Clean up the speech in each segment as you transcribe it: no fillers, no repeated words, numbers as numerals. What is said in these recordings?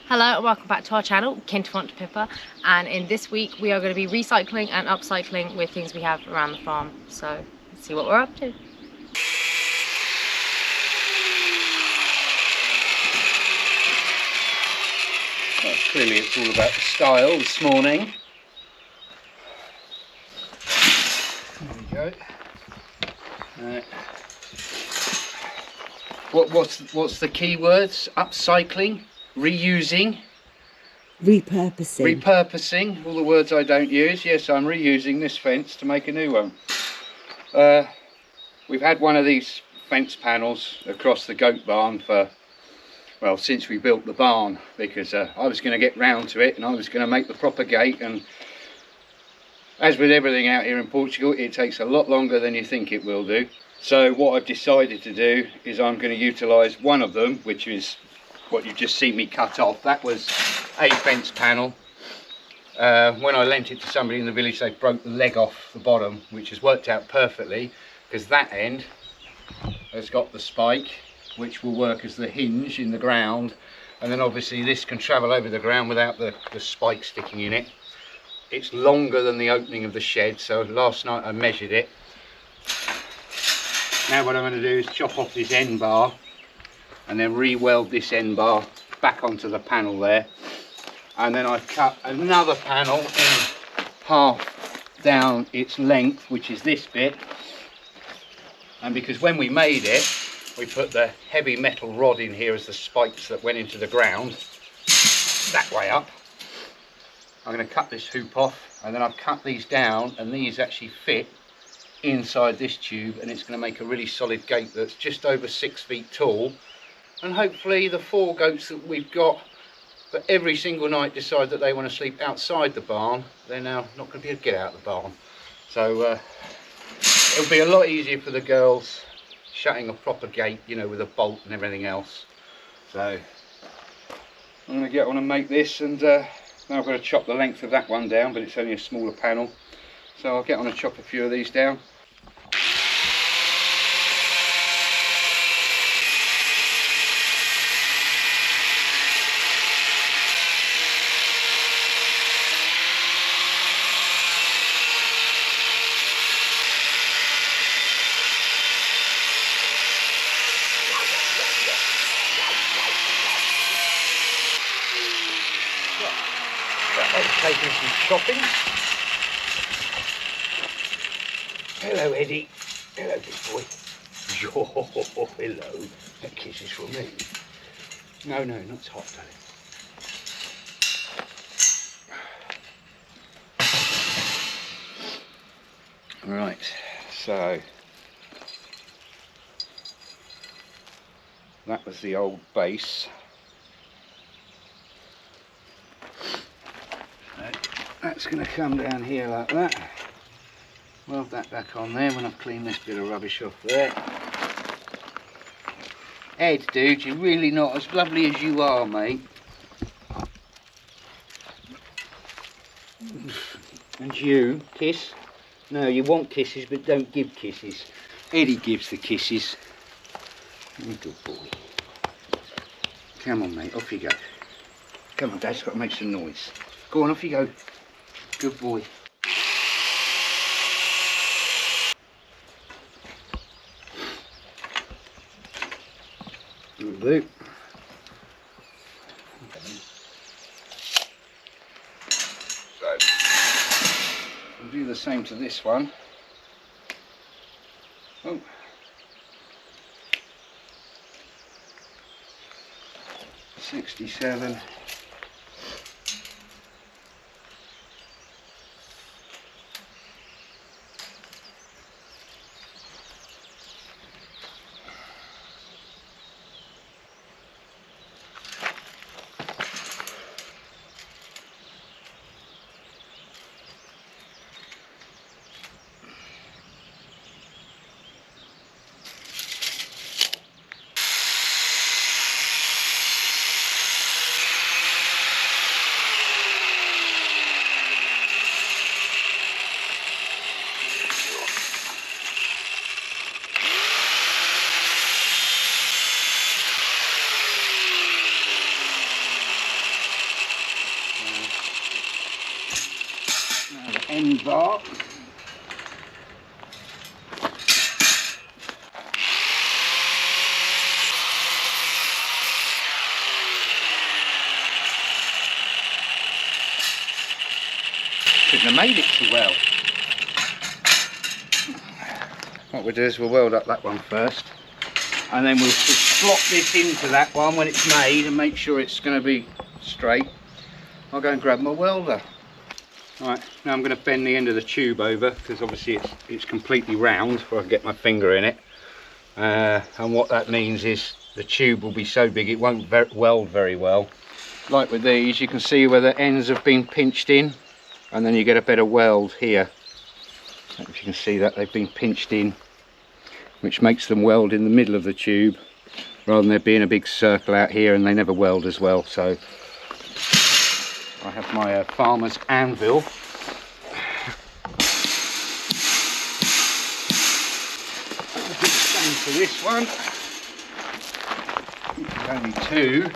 Hello and welcome back to our channel, Quinta Fonte da Pipa, and in this week we are going to be recycling and upcycling with things we have around the farm. So let's see what we're up to. Well, clearly it's all about the style this morning. There we go. Right. What's the key words? Upcycling, reusing, repurposing. All the words I don't use. Yes, I'm reusing this fence to make a new one. We've had one of these fence panels across the goat barn for, well, since we built the barn, because I was going to get round to it and I was going to make the proper gate, and as with everything out here in Portugal, it takes a lot longer than you think it will do. So what I've decided to do is I'm going to utilise one of them, which is what you've just seen me cut off. That was a fence panel. When I lent it to somebody in the village, they broke the leg off the bottom, which has worked out perfectly, because that end has got the spike, which will work as the hinge in the ground, and then obviously this can travel over the ground without the spike sticking in it. It's longer than the opening of the shed, so last night I measured it. Now what I'm going to do is chop off this end bar and then re-weld this end bar back onto the panel there, and then I've cut another panel in half down its length, which is this bit, and because when we made it we put the heavy metal rod in here as the spikes that went into the ground that way up, I'm going to cut this hoop off, and then I've cut these down, and these actually fit inside this tube, and it's going to make a really solid gate that's just over 6 feet tall. And hopefully the 4 goats that we've got for every single night decide that they want to sleep outside the barn, they're now not going to be able to get out of the barn. So it'll be a lot easier for the girls shutting a proper gate, you know, with a bolt and everything else. So I'm going to get on and make this, and now I've got to chop the length of that one down, but it's only a smaller panel, so I'll get on and chop a few of these down. I've taken some shopping. Hello, Eddie. Hello, big boy. Oh, hello. That kiss is for me. No, not hot, darling. Right, so that was the old base. That's going to come down here like that. Weld that back on there when I've cleaned this bit of rubbish off there. Ed, dude, you're really not as lovely as you are, mate. And you, kiss? No, you want kisses, but don't give kisses. Eddie gives the kisses. You're a good boy. Come on, mate, off you go. Come on, Dad's got to make some noise. Go on, off you go. Good boy. Will do. So we'll do the same to this one. Oh. 67. end bar. Couldn't have made it too well. What we'll do is we'll weld up that one first, and then we'll just slot this into that one when it's made and make sure it's going to be straight. I'll go and grab my welder. Right, now I'm going to bend the end of the tube over, because obviously it's completely round before I can get my finger in it. And what that means is the tube will be so big it won't weld very well. Like with these, you can see where the ends have been pinched in, and then you get a better weld here. If you can see that they've been pinched in, which makes them weld in the middle of the tube rather than there being a big circle out here, and they never weld as well. So I have my farmer's anvil. I'll do the same for this one. It's only two,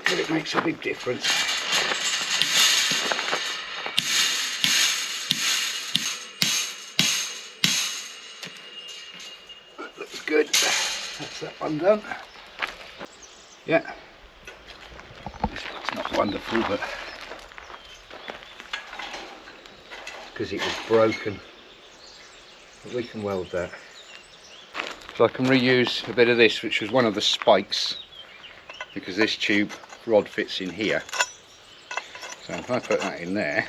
but it makes a big difference. That looks good. That's that one done. Yeah. It's not wonderful, but because it was broken, but we can weld that. So I can reuse a bit of this, which was one of the spikes, because this tube rod fits in here. So if I put that in there,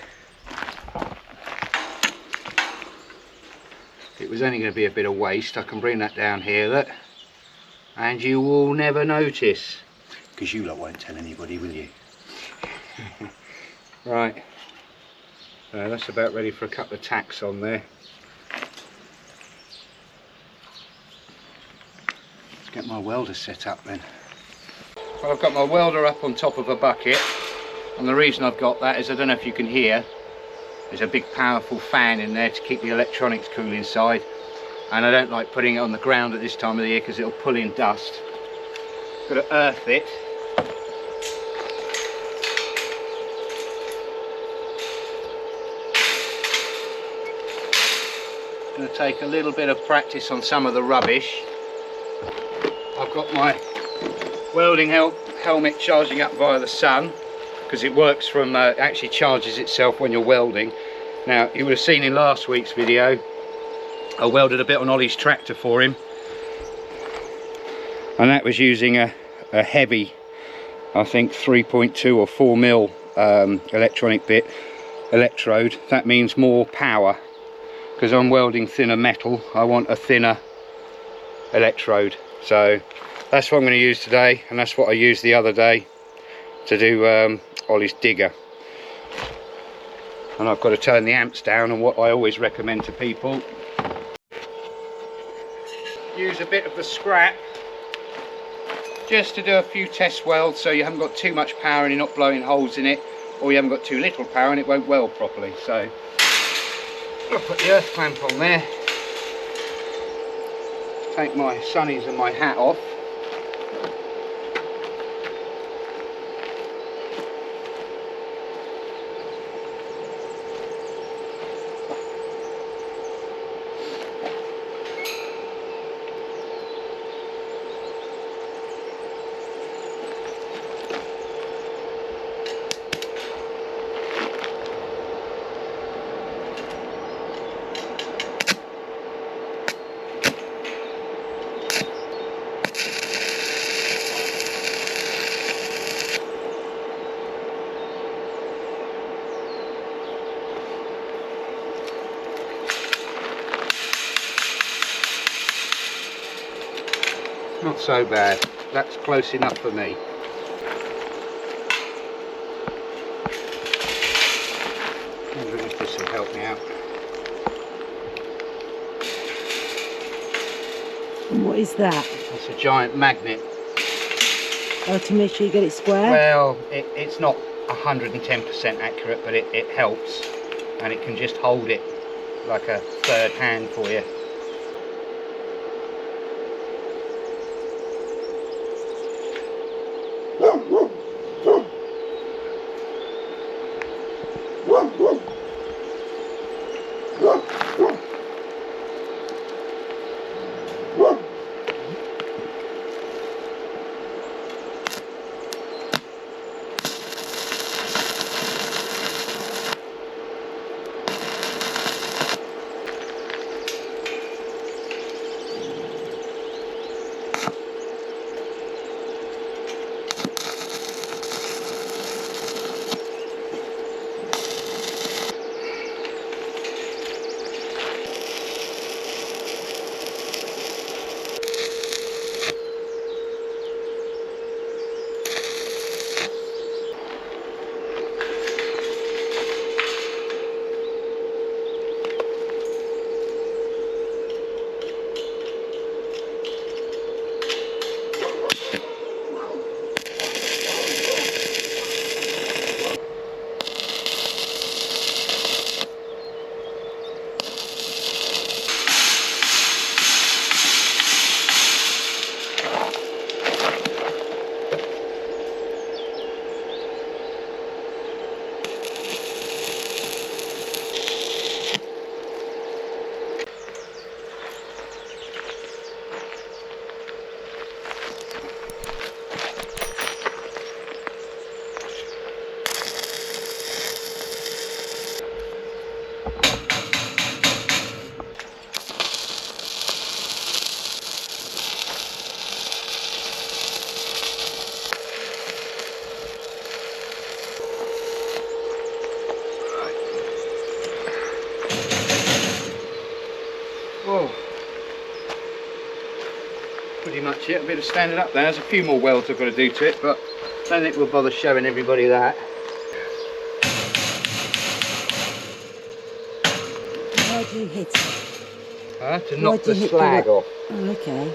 it was only going to be a bit of waste. I can bring that down here, look, and you will never notice, because you lot won't tell anybody, will you? Right, that's about ready for a couple of tacks on there. Let's get my welder set up then. Well, I've got my welder up on top of a bucket, and the reason I've got that is, I don't know if you can hear, there's a big powerful fan in there to keep the electronics cool inside, and I don't like putting it on the ground at this time of the year because it'll pull in dust. Got to earth it. Going to take a little bit of practice on some of the rubbish. I've got my welding helmet charging up via the sun, because it works from, actually charges itself when you're welding. Now, you would have seen in last week's video, I welded a bit on Ollie's tractor for him, and that was using a heavy, I think 3.2 or 4 mil electronic bit electrode. That means more power, because I'm welding thinner metal. I want a thinner electrode, so that's what I'm going to use today, and that's what I used the other day to do Ollie's digger. And I've got to turn the amps down, and what I always recommend to people, use a bit of the scrap just to do a few test welds, so you haven't got too much power and you're not blowing holes in it, or you haven't got too little power and it won't weld properly. So I'll put the earth clamp on there, take my sunnies and my hat off. Not so bad, that's close enough for me. I wonder if this will help me out. And what is that? It's a giant magnet. Oh, to make sure you get it square? Well, it's not 110% accurate, but it helps, and it can just hold it like a third hand for you. much it. A bit of standing up there. There's a few more welds I've got to do to it, but I don't think we'll bother showing everybody that. Why do you hit it? To knock the slag off. Oh, okay.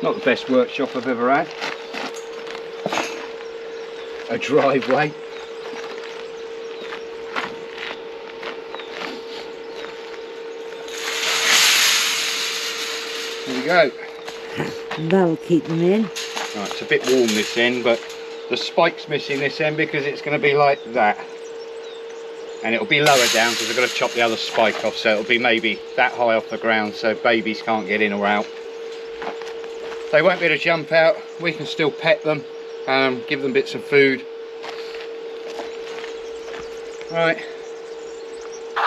Not the best workshop I've ever had. A driveway. There we go. That'll keep them in. Right, it's a bit warm this end, but the spike's missing this end because it's going to be like that. And it'll be lower down because I've got to chop the other spike off, so it'll be maybe that high off the ground so babies can't get in or out. They won't be able to jump out. We can still pet them, give them bits of food. Right.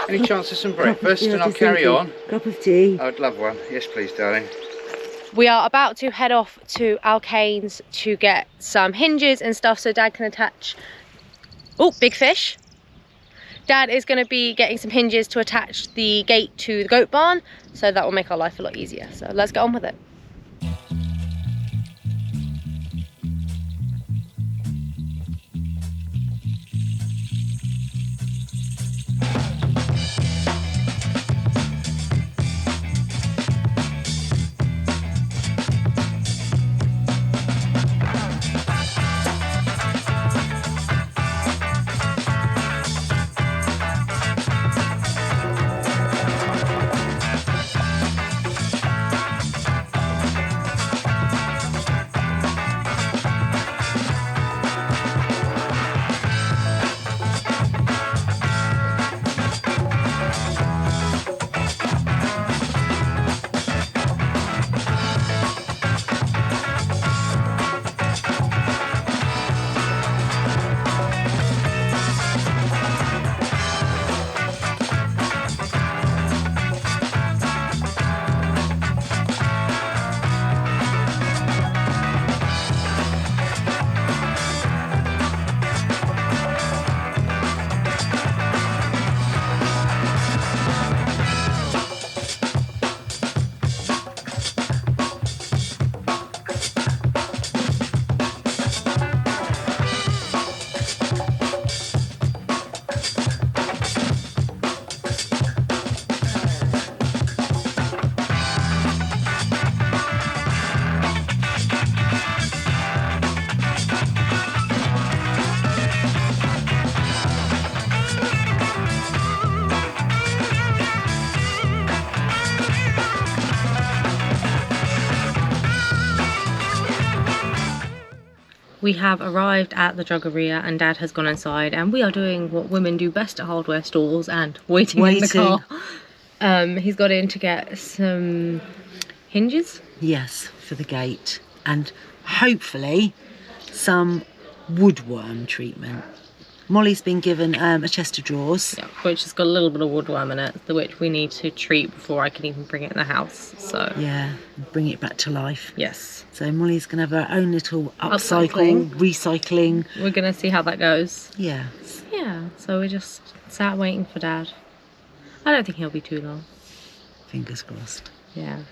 Any chance of some breakfast? And I'll carry on. Cup of tea. I'd love one. Yes, please, darling. We are about to head off to Alkane's to get some hinges and stuff so Dad can attach. Oh, big fish. Dad is going to be getting some hinges to attach the gate to the goat barn, so that will make our life a lot easier. So let's get on with it. We have arrived at the druggeria and Dad has gone inside and we are doing what women do best at hardware stores and waiting. In the car. He's got in to get some hinges. Yes, for the gate. And hopefully some woodworm treatment. Molly's been given a chest of drawers. Yeah, which has got a little bit of woodworm in it, which we need to treat before I can even bring it in the house. So yeah, bring it back to life. Yes. So Molly's going to have her own little upcycle, recycling. We're going to see how that goes. Yeah. Yeah, so we just sat waiting for Dad. I don't think he'll be too long. Fingers crossed. Yeah.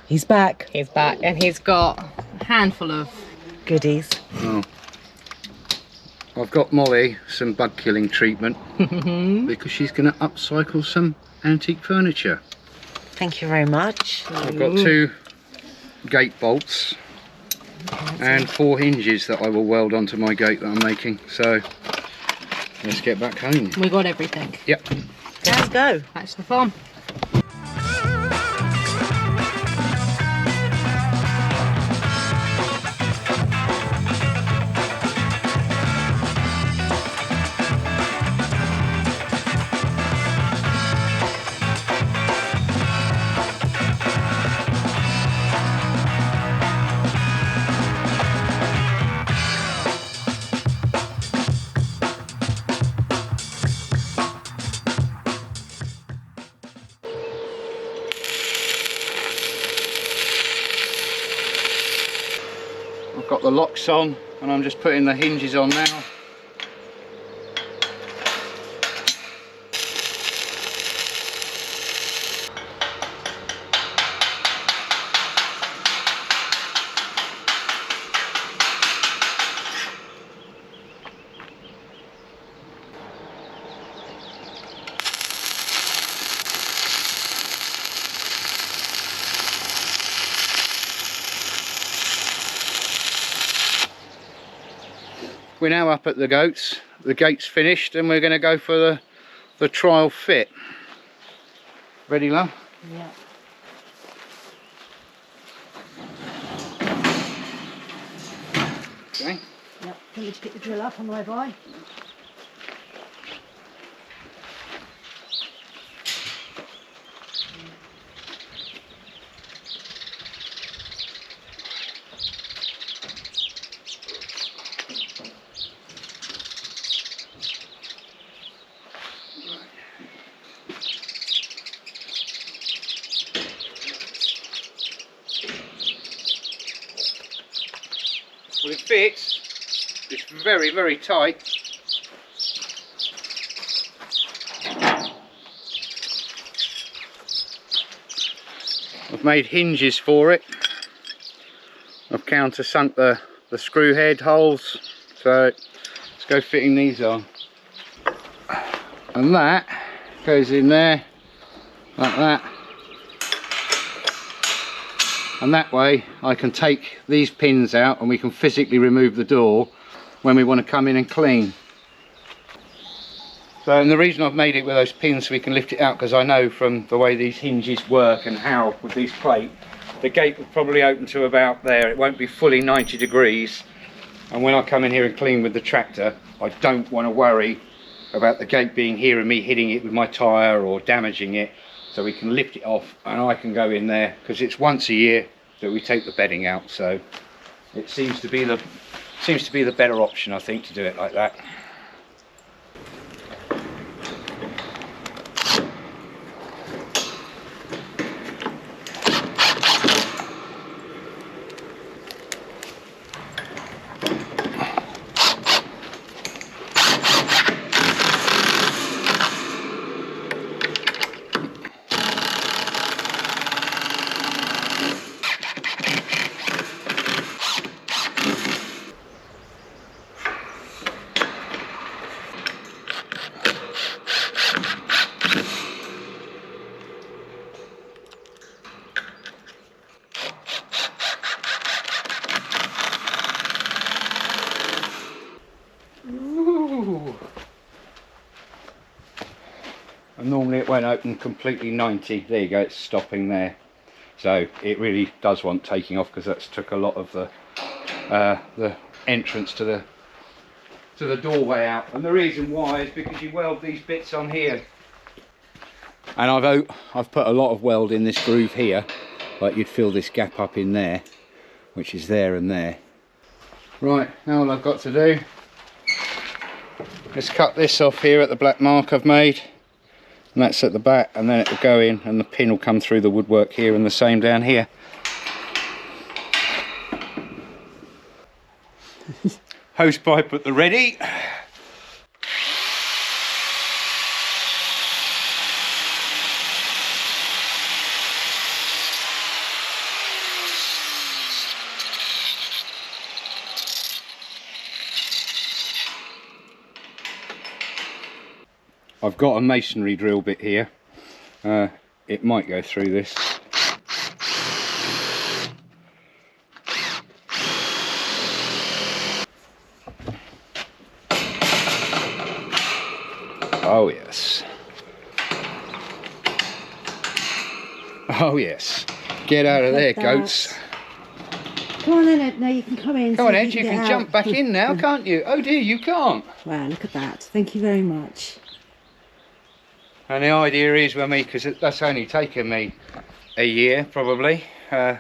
He's back. He's back and he's got a handful of goodies. Oh. I've got Molly some bug killing treatment because she's going to upcycle some antique furniture. Thank you very much. I've got 2 gate bolts and 4 hinges that I will weld onto my gate that I'm making. So let's get back home. We got everything. Yep. Let's go. Back to the farm. I've got the locks on and I'm just putting the hinges on now. We're now up at the goats. The gate's finished and we're going to go for the trial fit. Ready, love? Yeah. Okay. Yeah. Can you just pick the drill up on the way by? Well, it fits. It's very, very tight. I've made hinges for it. I've countersunk the screw head holes. So let's go fitting these on. And that goes in there like that. And that way I can take these pins out and we can physically remove the door when we want to come in and clean. So, and the reason I've made it with those pins so we can lift it out, because I know from the way these hinges work and how with these plate, the gate will probably open to about there. It won't be fully 90 degrees. And when I come in here and clean with the tractor, I don't want to worry about the gate being here and me hitting it with my tyre or damaging it. So we can lift it off and I can go in there, because it's once a year that we take the bedding out. So it seems to be the better option, I think, to do it like that. And normally it won't open completely 90. There you go, it's stopping there. So it really does want taking off, because that's took a lot of the entrance to the doorway out. And the reason why is because you weld these bits on here. And I've put a lot of weld in this groove here, like you'd fill this gap up in there, which is there and there. Right, now all I've got to do is cut this off here at the black mark I've made. And that's at the back, and then it will go in and the pin will come through the woodwork here, and the same down here. Hose pipe at the ready. I've got a masonry drill bit here. It might go through this. Oh yes. Oh yes. Get out of there, goats. Come on then, Ed. Now you can come in. Come on, Ed, you can jump back in now, can't you? Oh dear, you can't. Wow, look at that. Thank you very much. And the idea is, when because that's only taken me a year probably.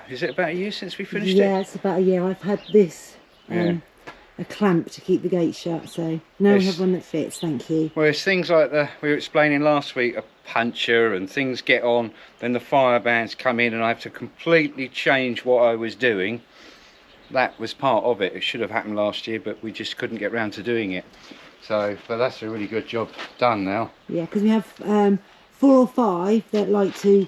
Is it about a year since we finished it? Yeah, it's about a year. I've had this, a clamp to keep the gate shut, so now we have one that fits, thank you. Well, it's things like we were explaining last week, a puncher and things get on, then the fire bands come in and I have to completely change what I was doing. that was part of it. It should have happened last year, but we just couldn't get round to doing it. So, but that's a really good job done now. Yeah, because we have 4 or 5 that like to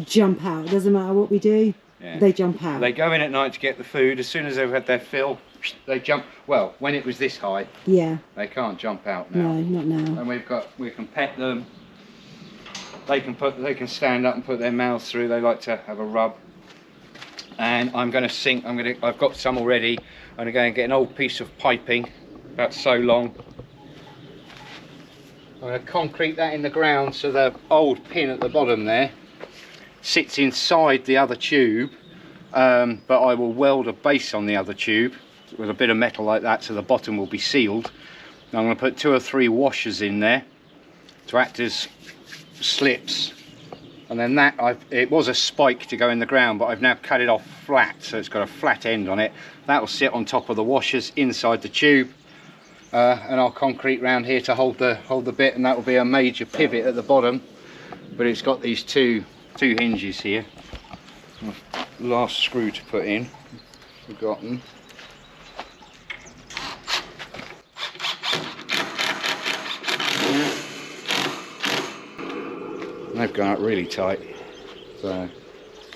jump out. It doesn't matter what we do, they jump out. They go in at night to get the food. As soon as they've had their fill, they jump. Well, when it was this high, they can't jump out now. No, not now. And we can pet them. They can stand up and put their mouths through. They like to have a rub. And I'm going to sink. I've got some already. I'm going to go and get an old piece of piping, about so long. I'm going to concrete that in the ground so the old pin at the bottom there sits inside the other tube, but I will weld a base on the other tube with a bit of metal like that, so the bottom will be sealed. Now I'm going to put 2 or 3 washers in there to act as slips, and then it was a spike to go in the ground, but I've now cut it off flat, so it's got a flat end on it. That will sit on top of the washers inside the tube, and I'll concrete round here to hold the bit, and that will be a major pivot at the bottom. But it's got these two hinges here. Last screw to put in, forgotten. They've gone up really tight, so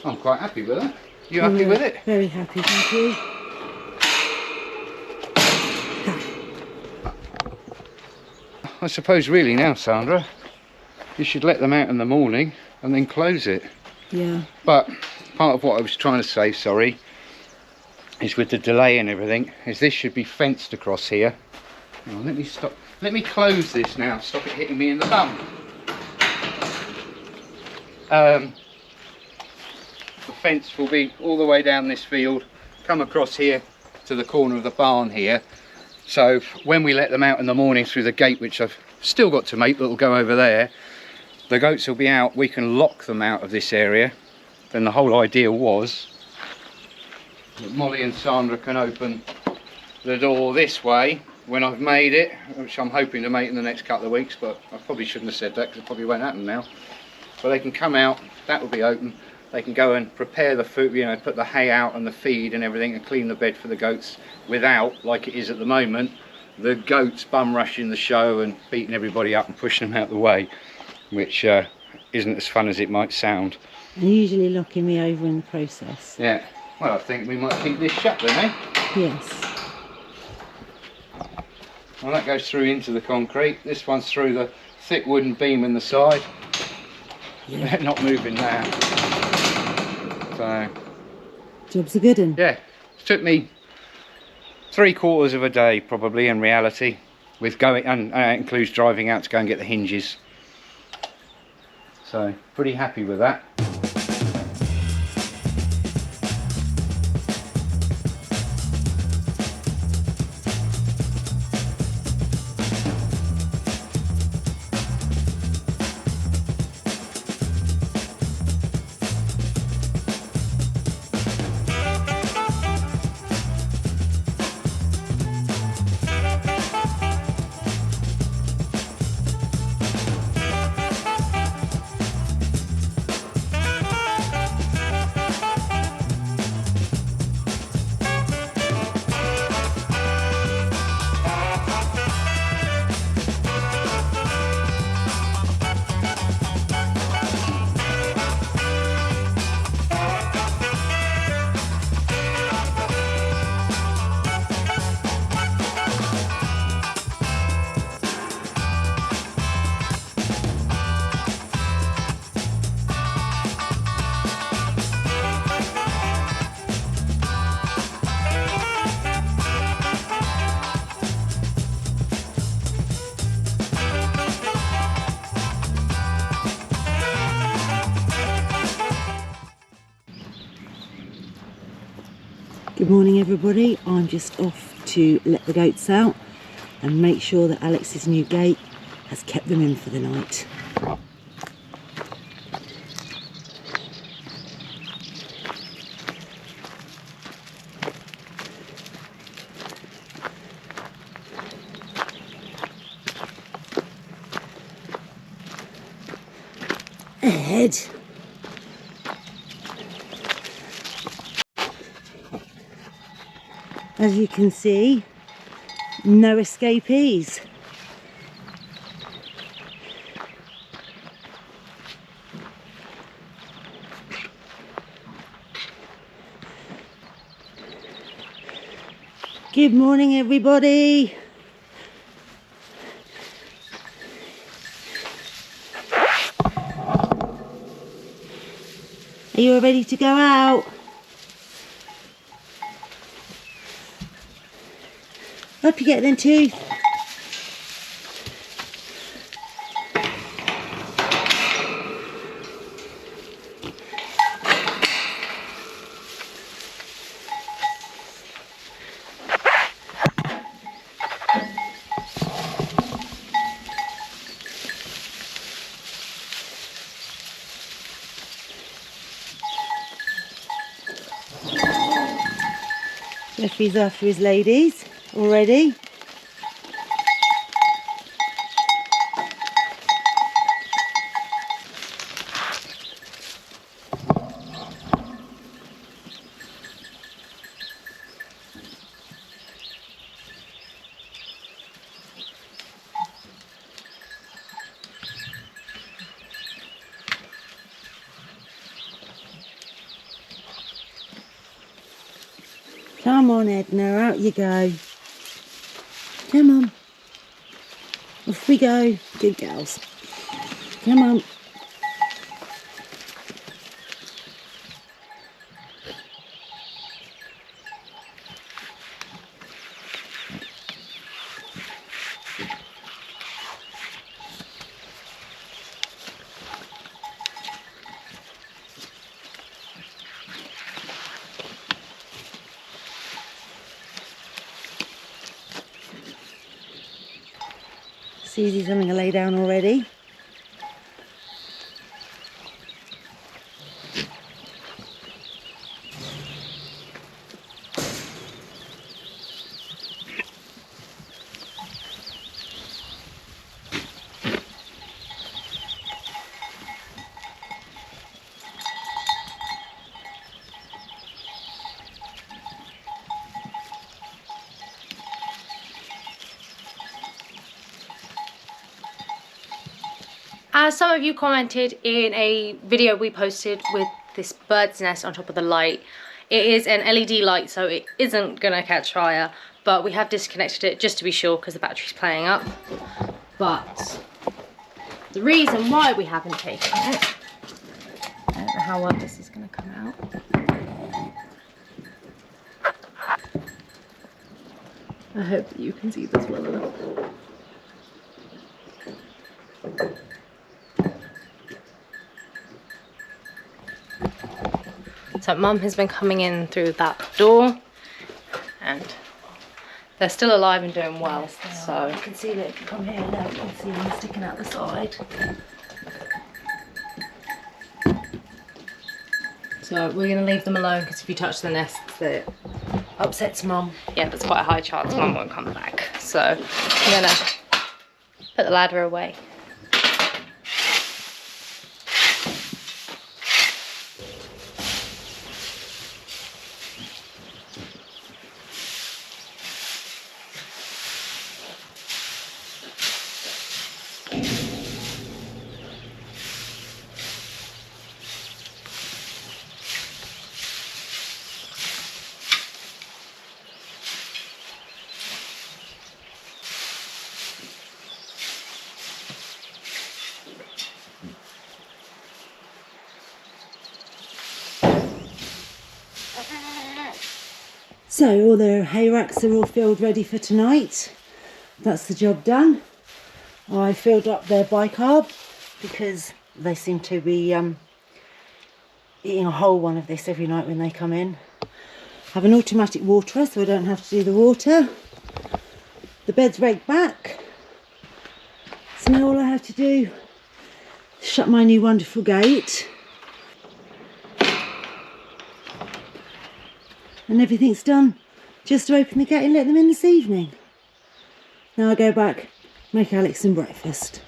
I'm quite happy with it. You happy with it? Very happy, thank you. I suppose really now, Sandra, you should let them out in the morning and then close it. Yeah. But part of what I was trying to say, sorry, is with the delay and everything, is this should be fenced across here. Oh, let me stop. Let me close this now. Stop it hitting me in the bum. The fence will be all the way down this field, come across here to the corner of the barn here. So when we let them out in the morning through the gate, which I've still got to make, but will go over there, the goats will be out. We can lock them out of this area. Then the whole idea was that Molly and Sandra can open the door this way when I've made it, which I'm hoping to make in the next couple of weeks, but I probably shouldn't have said that because it probably won't happen now. But they can come out, that will be open. They can go and prepare the food, you know, put the hay out and the feed and everything, and clean the bed for the goats without, like it is at the moment, the goats bum rushing the show and beating everybody up and pushing them out the way, which isn't as fun as it might sound. And usually locking me over in the process. Yeah, well, I think we might keep this shut then, eh? Yes. Well, that goes through into the concrete. This one's through the thick wooden beam in the side. Yeah. They're not moving now. So Job's a good one. yeah, it took me 3/4 of a day probably in reality, with going, and it includes driving out to go and get the hinges. So pretty happy with that. Good morning everybody, I'm just off to let the goats out and make sure that Alex's new gate has kept them in for the night. Ahead. As you can see, no escapees. Good morning, everybody. Are you all ready to go out? Up you get then, Tooth. Jeffrey's after his ladies already. Come on, Edna, out you go. Come on. Off we go. Good girls. Come on. Susie's having a lay down already. As some of you commented in a video we posted with this bird's nest on top of the light, it is an LED light, so it isn't going to catch fire, but we have disconnected it just to be sure because the battery's playing up. But the reason why we haven't taken it, I don't know how well this is going to come out. I hope that you can see this well enough. So Mum has been coming in through that door, and they're still alive and doing well. Yes, so you can see that if you come here now, you can see them sticking out the side. So we're going to leave them alone because if you touch the nests, it Upsets Mum. yeah, there's quite a high chance Mum won't come back. So I'm going to put the ladder away. So all the hay racks are all filled ready for tonight. That's the job done. I filled up their bicarb because they seem to be eating a whole one of this every night when they come in. I have an automatic waterer so I don't have to do the water. The bed's raked back. So now all I have to do is shut my new wonderful gate. And everything's done just to open the gate and let them in this evening. Now I go back, make Alex some breakfast.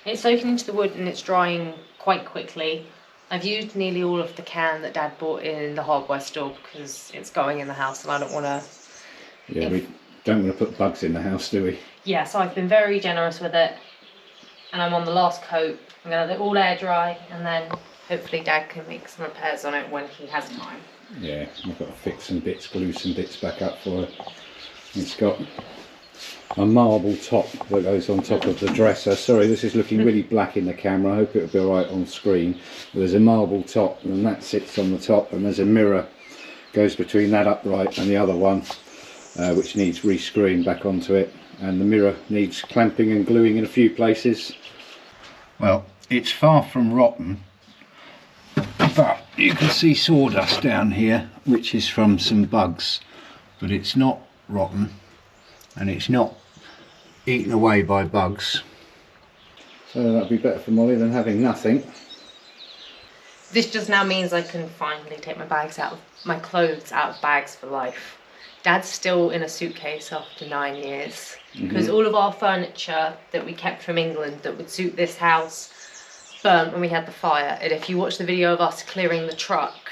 It's soaking into the wood and it's drying quite quickly. I've used nearly all of the can that Dad bought in the hardware store because it's going in the house and I don't want to... Yeah, we don't want to put bugs in the house, do we? Yeah, so I've been very generous with it. And I'm on the last coat. I'm going to let it all air dry and then hopefully Dad can make some repairs on it when he has time. Yeah, I've got to fix some bits, glue some bits back up for it. It's got a marble top that goes on top of the dresser. Sorry, this is looking really black in the camera. I hope it'll be alright on screen. But there's a marble top and that sits on the top, and there's a mirror goes between that upright and the other one, which needs re-screwing back onto it. And the mirror needs clamping and gluing in a few places. Well, it's far from rotten, but you can see sawdust down here, which is from some bugs, but it's not rotten and it's not eaten away by bugs, so that'd be better for Molly than having nothing. This just now means I can finally take my clothes out of bags for life. Dad's still in a suitcase after 9 years because all of our furniture that we kept from England that would suit this house burnt when we had the fire. And if you watch the video of us clearing the truck,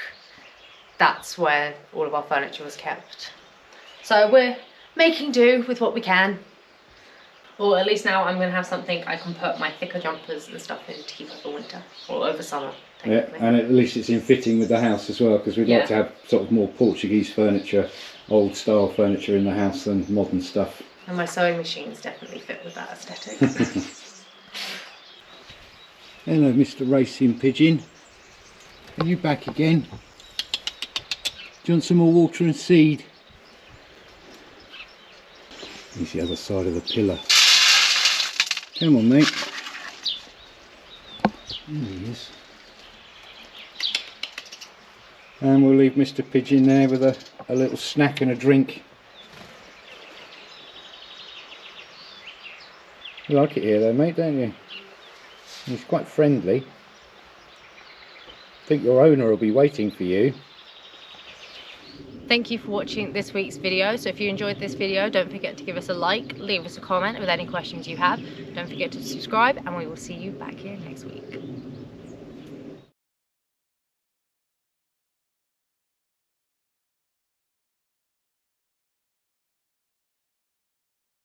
that's where all of our furniture was kept. So we're making do with what we can. Or at least now I'm going to have something I can put my thicker jumpers and stuff in to keep over winter or over summer. Yeah, and at least it's in fitting with the house as well, because we'd like to have sort of more Portuguese furniture, old style furniture in the house than modern stuff. And my sewing machines definitely fit with that aesthetic. Hello, Mr. Racing Pigeon. Are you back again? Do you want some more water and seed? Here's the other side of the pillar. Come on, mate. There he is. And we'll leave Mr. Pigeon there with a little snack and a drink. You like it here though, mate, don't you? He's quite friendly. I think your owner will be waiting for you. Thank you for watching this week's video. So if you enjoyed this video, don't forget to give us a like, leave us a comment with any questions you have. Don't forget to subscribe, and we will see you back here next week.